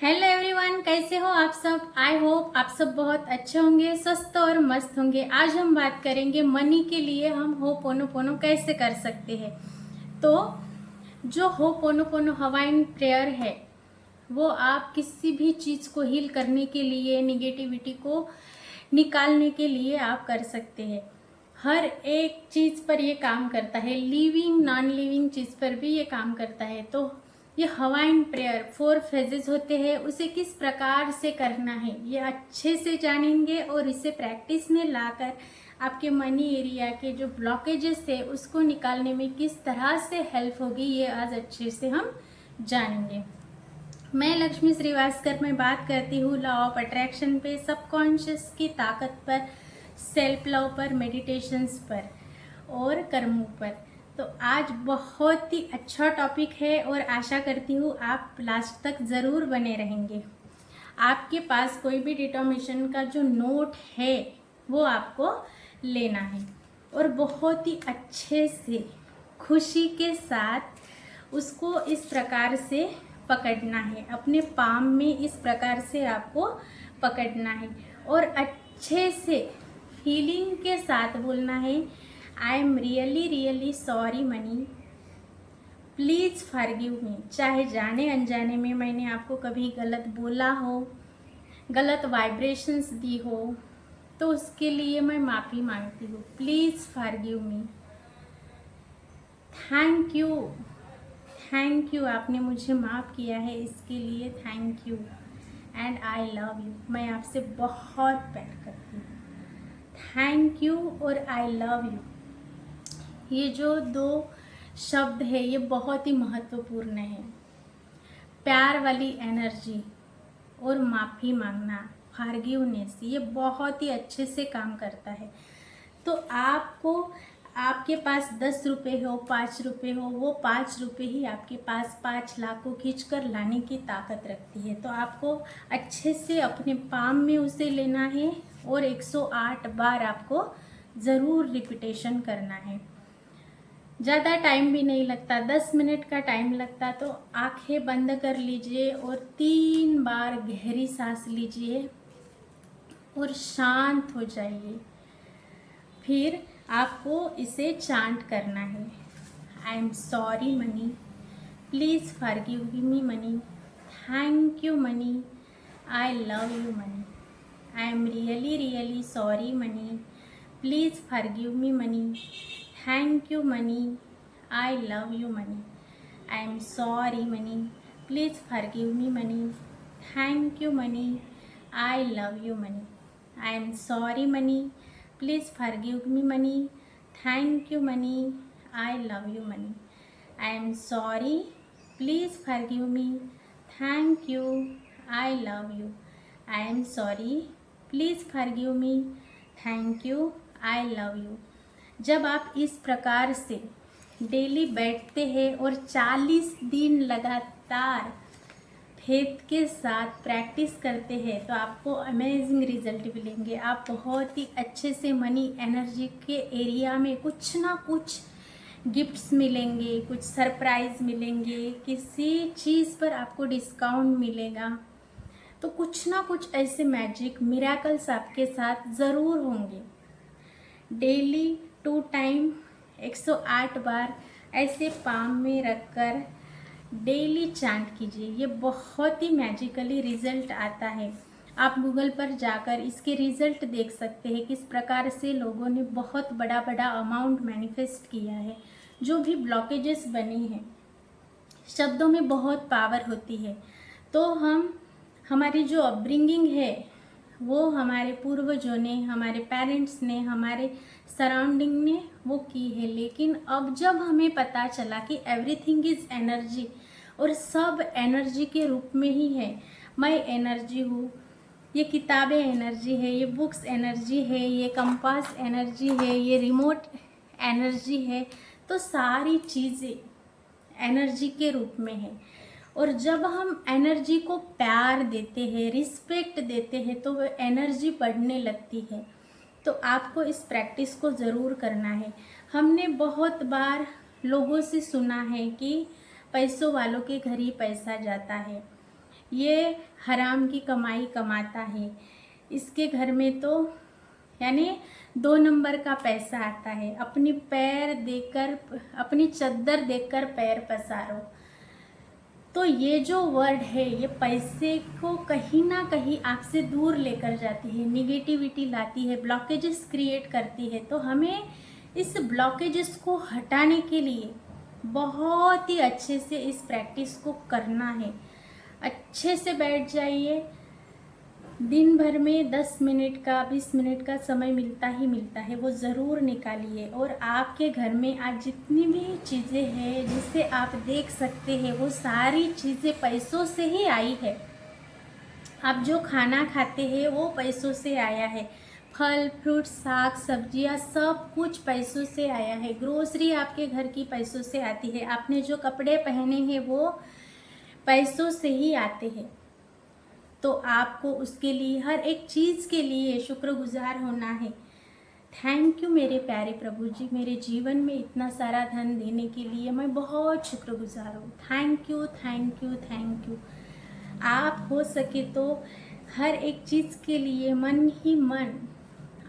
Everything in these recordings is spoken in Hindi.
हेलो एवरीवन, कैसे हो आप सब। आई होप आप सब बहुत अच्छे होंगे, स्वस्थ और मस्त होंगे। आज हम बात करेंगे मनी के लिए हम होपोनोपोनो कैसे कर सकते हैं। तो जो होपोनोपोनो हवाइन प्रेयर है वो आप किसी भी चीज़ को हील करने के लिए, निगेटिविटी को निकालने के लिए आप कर सकते हैं। हर एक चीज़ पर ये काम करता है, लिविंग नॉन लिविंग चीज़ पर भी ये काम करता है। तो ये हवाइन प्रेयर 4 फेजेस होते हैं, उसे किस प्रकार से करना है ये अच्छे से जानेंगे और इसे प्रैक्टिस में लाकर आपके मनी एरिया के जो ब्लॉकेजेस थे उसको निकालने में किस तरह से हेल्प होगी ये आज अच्छे से हम जानेंगे। मैं लक्ष्मी श्रीवास्तव में बात करती हूँ लॉ ऑफ अट्रैक्शन पे, सबकॉन्शियस की ताकत पर, सेल्फ लव पर, मेडिटेशंस पर और कर्मों पर। तो आज बहुत ही अच्छा टॉपिक है और आशा करती हूँ आप लास्ट तक ज़रूर बने रहेंगे। आपके पास कोई भी डिटर्मिनेशन का जो नोट है वो आपको लेना है और बहुत ही अच्छे से खुशी के साथ उसको इस प्रकार से पकड़ना है, अपने पाम में इस प्रकार से आपको पकड़ना है और अच्छे से फीलिंग के साथ बोलना है, आई am really really sorry money, please forgive मी। चाहे जाने अनजाने में मैंने आपको कभी गलत बोला हो, गलत वाइब्रेशंस दी हो, तो उसके लिए मैं माफ़ी मांगती हूँ। Please forgive me. Thank you, thank you, आपने मुझे माफ़ किया है, इसके लिए thank you. And I love you, मैं आपसे बहुत प्यार करती हूँ। थैंक यू और आई लव यू, ये जो दो शब्द है ये बहुत ही महत्वपूर्ण है। प्यार वाली एनर्जी और माफ़ी मांगना, फॉरगिवनेस, ये बहुत ही अच्छे से काम करता है। तो आपको, आपके पास 10 रुपये हो, 5 रुपये हो, वो 5 रुपये ही आपके पास 5 लाख को खींच कर लाने की ताकत रखती है। तो आपको अच्छे से अपने पाम में उसे लेना है और 108 बार आपको ज़रूर रिपीटेशन करना है। ज़्यादा टाइम भी नहीं लगता, 10 मिनट का टाइम लगता। तो आंखें बंद कर लीजिए और 3 बार गहरी सांस लीजिए और शांत हो जाइए। फिर आपको इसे चांट करना है, I am sorry money, please forgive me money, thank you money, I love you money, I am really really sorry money, please forgive me money, thank you money, I love you money, I am sorry money, please forgive me money, thank you money, I love you money, I am sorry money, please forgive me money, thank you money, I love you money, I am sorry, please forgive me, thank you, I love you, I am sorry, please forgive me, thank you, I love you. जब आप इस प्रकार से डेली बैठते हैं और 40 दिन लगातार फेथ के साथ प्रैक्टिस करते हैं तो आपको अमेजिंग रिजल्ट मिलेंगे। आप बहुत ही अच्छे से मनी एनर्जी के एरिया में कुछ ना कुछ गिफ्ट्स मिलेंगे, कुछ सरप्राइज मिलेंगे, किसी चीज़ पर आपको डिस्काउंट मिलेगा। तो कुछ ना कुछ ऐसे मैजिक मिराकल्स आपके साथ ज़रूर होंगे। डेली 2 टाइम 108 बार ऐसे पाम में रखकर डेली चांट कीजिए, ये बहुत ही मैजिकली रिजल्ट आता है। आप गूगल पर जाकर इसके रिजल्ट देख सकते हैं, किस प्रकार से लोगों ने बहुत बड़ा बड़ा अमाउंट मैनिफेस्ट किया है। जो भी ब्लॉकेजेस बने हैं, शब्दों में बहुत पावर होती है। तो हमारी जो अपब्रिंगिंग है वो हमारे पूर्वजों ने, हमारे पेरेंट्स ने, हमारे सराउंडिंग ने वो की है। लेकिन अब जब हमें पता चला कि एवरीथिंग इज़ एनर्जी और सब एनर्जी के रूप में ही है, मैं एनर्जी हूँ, ये किताबें एनर्जी है, ये बुक्स एनर्जी है, ये कंपास एनर्जी है, ये रिमोट एनर्जी है, तो सारी चीज़ें एनर्जी के रूप में है। और जब हम एनर्जी को प्यार देते हैं, रिस्पेक्ट देते हैं, तो वो एनर्जी बढ़ने लगती है। तो आपको इस प्रैक्टिस को ज़रूर करना है। हमने बहुत बार लोगों से सुना है कि पैसों वालों के घर ही पैसा जाता है, ये हराम की कमाई कमाता है, इसके घर में तो यानी 2 नंबर का पैसा आता है। अपनी पैर देकर, अपनी चद्दर देकर पैर पसारो। तो ये जो वर्ड है ये पैसे को कहीं ना कहीं आपसे दूर लेकर जाती है, निगेटिविटी लाती है, ब्लॉकेजेस क्रिएट करती है। तो हमें इस ब्लॉकेजेस को हटाने के लिए बहुत ही अच्छे से इस प्रैक्टिस को करना है। अच्छे से बैठ जाइए, दिन भर में 10 मिनट का 20 मिनट का समय मिलता ही मिलता है, वो ज़रूर निकालिए। और आपके घर में आज जितनी भी चीज़ें हैं जिसे आप देख सकते हैं वो सारी चीज़ें पैसों से ही आई है। आप जो खाना खाते हैं वो पैसों से आया है, फल फ्रूट साग सब्जियां सब कुछ पैसों से आया है। ग्रोसरी आपके घर की पैसों से आती है, आपने जो कपड़े पहने हैं वो पैसों से ही आते हैं। तो आपको उसके लिए, हर एक चीज़ के लिए शुक्रगुजार होना है। थैंक यू मेरे प्यारे प्रभु जी, मेरे जीवन में इतना सारा धन देने के लिए मैं बहुत शुक्रगुजार हूँ। Thank you thank you thank you. आप हो सके तो हर एक चीज़ के लिए मन ही मन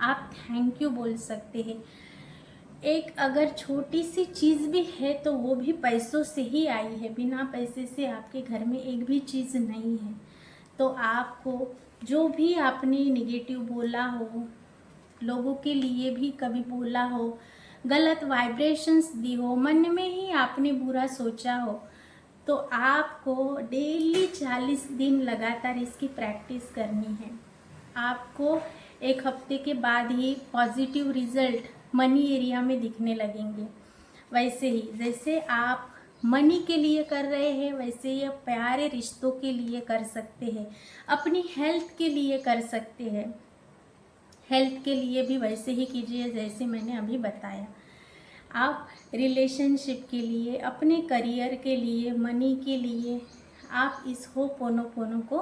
आप थैंक यू बोल सकते हैं। एक अगर छोटी सी चीज़ भी है तो वो भी पैसों से ही आई है, बिना पैसे से आपके घर में एक भी चीज़ नहीं है। तो आपको जो भी आपने निगेटिव बोला हो, लोगों के लिए भी कभी बोला हो, गलत वाइब्रेशंस दी हो, मन में ही आपने बुरा सोचा हो, तो आपको डेली 40 दिन लगातार इसकी प्रैक्टिस करनी है। आपको 1 हफ्ते के बाद ही पॉजिटिव रिजल्ट मनी एरिया में दिखने लगेंगे। वैसे ही जैसे आप मनी के लिए कर रहे हैं वैसे ये प्यारे रिश्तों के लिए कर सकते हैं, अपनी हेल्थ के लिए कर सकते हैं। हेल्थ के लिए भी वैसे ही कीजिए जैसे मैंने अभी बताया। आप रिलेशनशिप के लिए, अपने करियर के लिए, मनी के लिए आप इस होपोनोपोनो को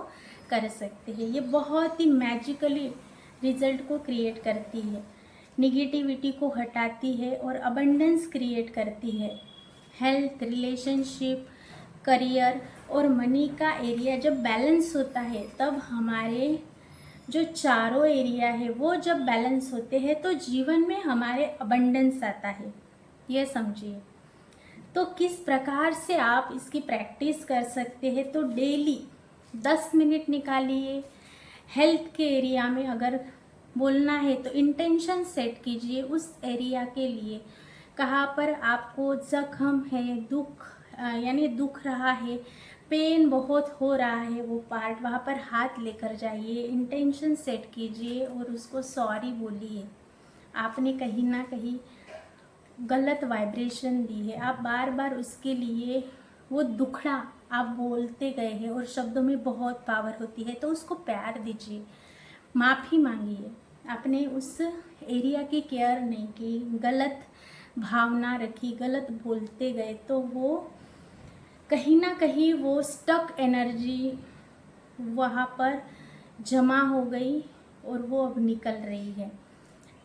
कर सकते हैं। ये बहुत ही मैजिकली रिजल्ट को क्रिएट करती है, निगेटिविटी को हटाती है और अबंडेंस क्रिएट करती है। हेल्थ, रिलेशनशिप, करियर और मनी का एरिया जब बैलेंस होता है तब हमारे जो चारों एरिया है वो जब बैलेंस होते हैं तो जीवन में हमारे अबंडेंस आता है। ये समझिए। तो किस प्रकार से आप इसकी प्रैक्टिस कर सकते हैं, तो डेली 10 मिनट निकालिए। हेल्थ के एरिया में अगर बोलना है तो इंटेंशन सेट कीजिए उस एरिया के लिए। कहाँ पर आपको जख्म है, दुख यानी दुख रहा है, पेन बहुत हो रहा है, वो पार्ट वहाँ पर हाथ लेकर जाइए, इंटेंशन सेट कीजिए और उसको सॉरी बोलिए। आपने कहीं ना कहीं गलत वाइब्रेशन दी है, आप बार बार उसके लिए वो दुखड़ा आप बोलते गए हैं और शब्दों में बहुत पावर होती है, तो उसको प्यार दीजिए, माफ़ी मांगिए। आपने उस एरिया की केयर नहीं की, गलत भावना रखी, गलत बोलते गए, तो वो कहीं ना कहीं वो स्टक एनर्जी वहाँ पर जमा हो गई और वो अब निकल रही है।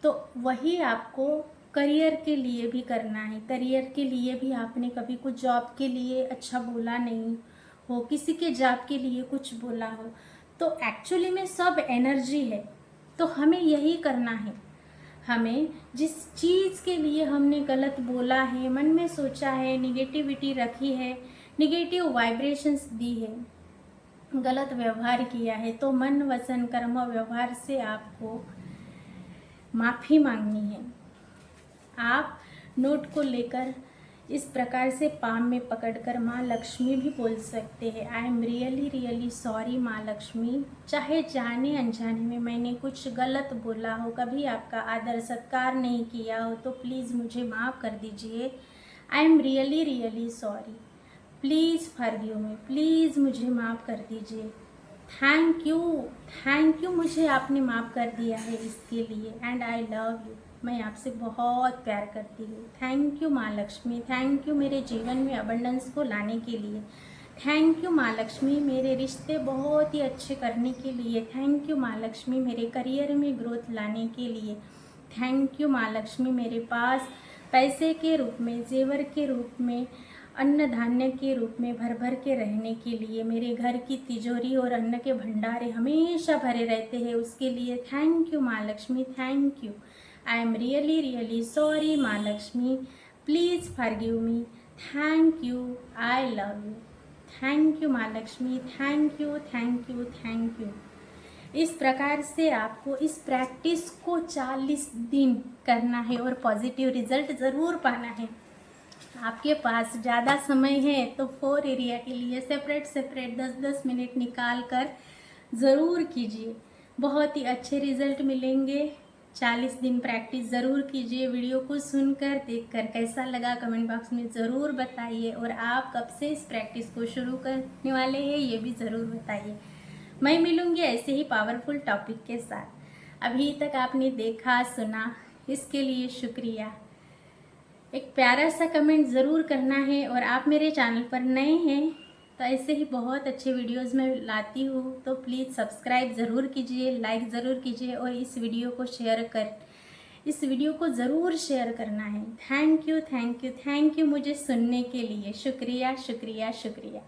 तो वही आपको करियर के लिए भी करना है। करियर के लिए भी आपने कभी कुछ जॉब के लिए अच्छा बोला नहीं हो, किसी के जॉब के लिए कुछ बोला हो, तो एक्चुअली में सब एनर्जी है। तो हमें यही करना है। हमें जिस चीज़ के लिए हमने गलत बोला है, मन में सोचा है, निगेटिविटी रखी है, निगेटिव वाइब्रेशंस दी है, गलत व्यवहार किया है, तो मन वचन कर्म व्यवहार से आपको माफ़ी मांगनी है। आप नोट को लेकर इस प्रकार से पाम में पकड़कर माँ लक्ष्मी भी बोल सकते हैं, आई एम रियली रियली सॉरी माँ लक्ष्मी। चाहे जाने अनजाने में मैंने कुछ गलत बोला हो, कभी आपका आदर सत्कार नहीं किया हो, तो प्लीज़ मुझे माफ़ कर दीजिए। आई am really really sorry, please forgive me, please मुझे माफ़ कर दीजिए। थैंक यू मुझे आपने माफ़ कर दिया है इसके लिए, एंड आई लव यू, मैं आपसे बहुत प्यार करती हूँ। थैंक यू माँ लक्ष्मी, थैंक यू मेरे जीवन में अबंडेंस को लाने के लिए। थैंक यू माँ लक्ष्मी मेरे रिश्ते बहुत ही अच्छे करने के लिए। थैंक यू माँ लक्ष्मी मेरे करियर में ग्रोथ लाने के लिए। थैंक यू माँ लक्ष्मी मेरे पास पैसे के रूप में, जेवर के रूप में अन्न धान्य के रूप में भर भर के रहने के लिए, मेरे घर की तिजोरी और अन्न के भंडारे हमेशा भरे रहते हैं, उसके लिए थैंक यू माँ Lakshmi, thank you. I am really really sorry माँ Lakshmi, please forgive me, thank you, I love you. Thank you माँ Lakshmi, thank you, thank you, thank you. इस प्रकार से आपको इस प्रैक्टिस को 40 दिन करना है और पॉजिटिव रिजल्ट ज़रूर पाना है। आपके पास ज़्यादा समय है तो 4 एरिया के लिए सेपरेट 10-10 मिनट निकाल कर ज़रूर कीजिए, बहुत ही अच्छे रिजल्ट मिलेंगे। 40 दिन प्रैक्टिस ज़रूर कीजिए। वीडियो को सुनकर देखकर कैसा लगा कमेंट बॉक्स में ज़रूर बताइए, और आप कब से इस प्रैक्टिस को शुरू करने वाले हैं ये भी ज़रूर बताइए। मैं मिलूँगी ऐसे ही पावरफुल टॉपिक के साथ। अभी तक आपने देखा सुना इसके लिए शुक्रिया। एक प्यारा सा कमेंट ज़रूर करना है, और आप मेरे चैनल पर नए हैं तो ऐसे ही बहुत अच्छे वीडियोस मैं लाती हूँ, तो प्लीज़ सब्सक्राइब ज़रूर कीजिए, लाइक ज़रूर कीजिए, और इस वीडियो को ज़रूर शेयर करना है। Thank you, thank you, thank you मुझे सुनने के लिए। शुक्रिया, शुक्रिया, शुक्रिया।